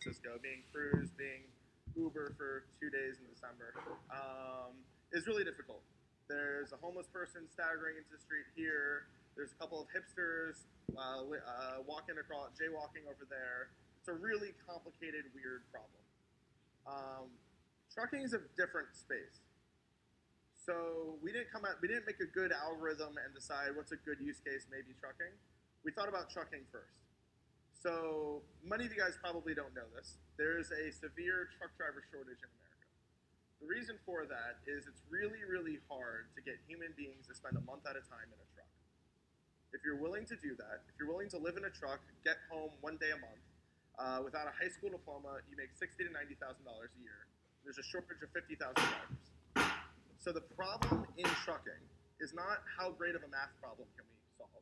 Francisco, being Cruise, being Uber for 2 days in December, is really difficult. There's a homeless person staggering into the street here. There's a couple of hipsters walking across, jaywalking over there. It's a really complicated, weird problem. Um, Trucking is a different space. So we didn't make a good algorithm and decide what's a good use case, maybe trucking. We thought about trucking first. So many of you guys probably don't know this. There's a severe truck driver shortage in America. The reason for that is it's really, really hard to get human beings to spend a month at a time in a truck. If you're willing to do that, if you're willing to live in a truck, get home 1 day a month, without a high school diploma, you make $60,000 to $90,000 a year. There's a shortage of $50,000. So the problem in trucking is not how great of a math problem can we solve.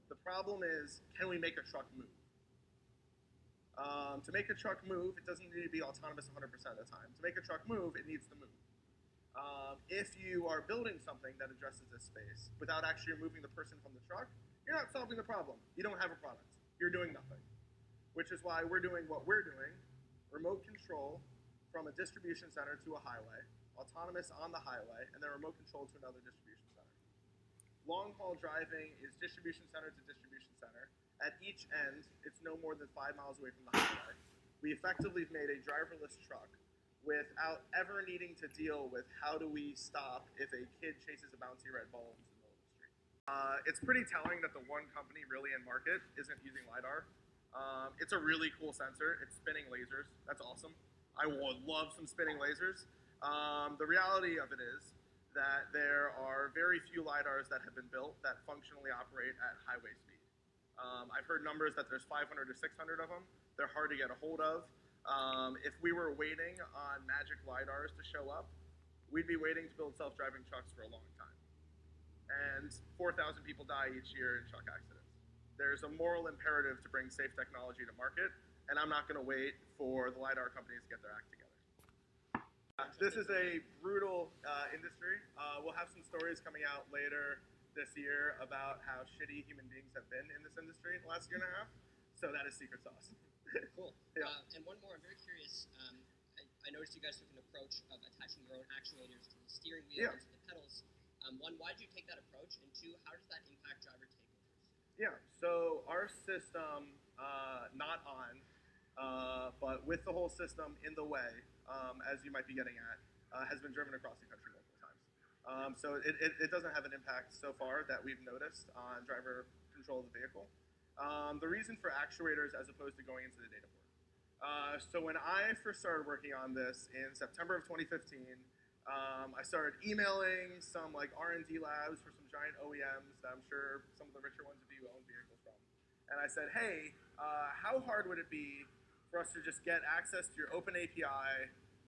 The problem is, can we make a truck move? To make a truck move, it doesn't need to be autonomous 100% of the time. To make a truck move, it needs to move. If you are building something that addresses this space without actually removing the person from the truck, you're not solving the problem. You don't have a product. You're doing nothing. Which is why we're doing what we're doing, remote control from a distribution center to a highway, autonomous on the highway, and then remote control to another distribution center. Long haul driving is distribution center to distribution center. At each end, it's no more than 5 miles away from the highway. We effectively made a driverless truck without ever needing to deal with how do we stop if a kid chases a bouncy red ball into the middle of the street. It's pretty telling that the one company really in market isn't using LiDAR. It's a really cool sensor. It's spinning lasers. That's awesome. I would love some spinning lasers. The reality of it is that there are very few LiDARs that have been built that functionally operate at highway speed. I've heard numbers that there's 500 or 600 of them. They're hard to get a hold of. If we were waiting on magic LiDARs to show up, we'd be waiting to build self-driving trucks for a long time. And 4,000 people die each year in truck accidents. There's a moral imperative to bring safe technology to market, and I'm not going to wait for the LiDAR companies to get their act together. This is a brutal industry. We'll have some stories coming out later this year about how shitty human beings have been in this industry in the last year and a half. So that is secret sauce. Cool. Yeah. And one more, I'm very curious. I noticed you guys took an approach of attaching your own actuators to the steering wheel and to the pedals. One, why did you take that approach? And two, how does that impact driver takeovers? Yeah, so our system, not on, but with the whole system in the way, as you might be getting at, has been driven across the country multiple times. So it doesn't have an impact so far that we've noticed on driver control of the vehicle. The reason for actuators as opposed to going into the data board. So when I first started working on this in September of 2015, I started emailing some like R&D labs for some giant OEMs that I'm sure some of the richer ones of you own vehicles from. And I said, hey, how hard would it be for us to just get access to your open API